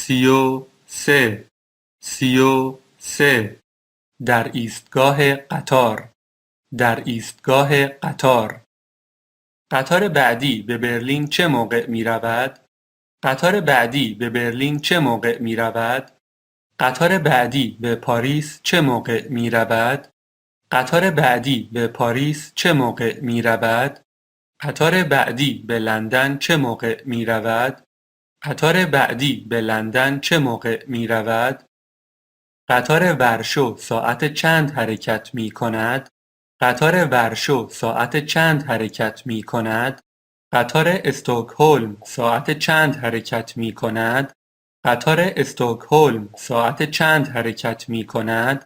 33 33 در ایستگاه قطار در ایستگاه قطار قطار بعدی به برلین چه موقع می رود؟ قطار بعدی به برلین چه موقع می رود؟ قطار بعدی به پاریس چه موقع می رود؟ قطار بعدی به پاریس چه موقع می رود؟ قطار بعدی به لندن چه موقع می رود؟ قطار بعدی به لندن چه موقع می رود؟ قطار ورشو ساعت چند حرکت می کند؟ قطار ورشو ساعت چند حرکت می کند؟ قطار استکهلم ساعت چند حرکت می کند؟ قطار استکهلم ساعت چند حرکت می کند؟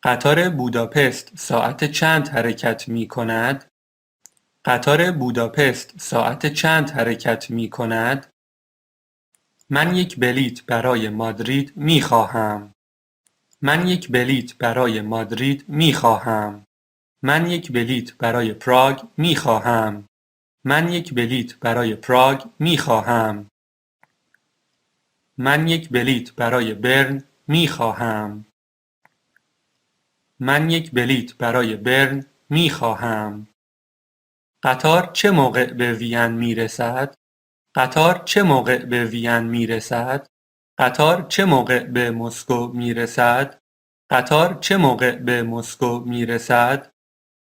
قطار بوداپست ساعت چند حرکت می کند؟ قطار بوداپست ساعت چند حرکت می کند؟ من یک بلیط برای مادرید می خواهم. من یک بلیط برای مادرید می خواهم. من یک بلیط برای پراگ می خواهم. من یک بلیط برای پراگ می خواهم. من یک بلیط برای برن می خواهم. من یک بلیط برای برن می خواهم. قطار چه موقع به وین می رسد؟ قطار چه موقع به وین می رسد؟ قطار چه موقع به مسکو می رسد؟ قطار چه موقع به مسکو می رسد؟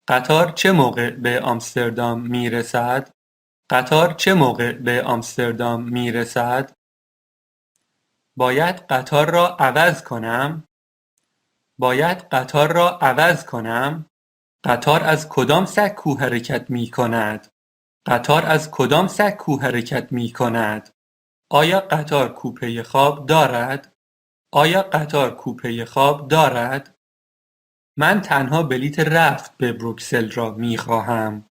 قطار چه موقع به آمستردام می رسد؟ قطار چه موقع به آمستردام می رسد؟ باید قطار را عوض کنم؟ باید قطار را عوض کنم؟ قطار از کدام سکو حرکت می کند؟ قطار از کدام سکو حرکت می کند؟ آیا قطار کوپه خواب دارد؟ آیا قطار کوپه خواب دارد؟ من تنها بلیط رفت به بروکسل را می خواهم.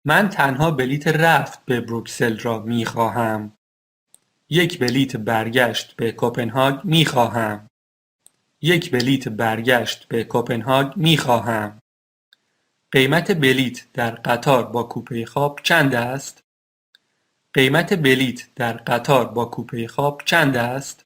من تنها بلیط رفت به بروکسل را می خواهم. یک بلیط برگشت به کوپنهاگ می خواهم. یک بلیط برگشت به کوپنهاگ می خواهم. قیمت بلیط در قطار با کوپه خواب چند است؟ قیمت بلیط در قطار با کوپه خواب چند است؟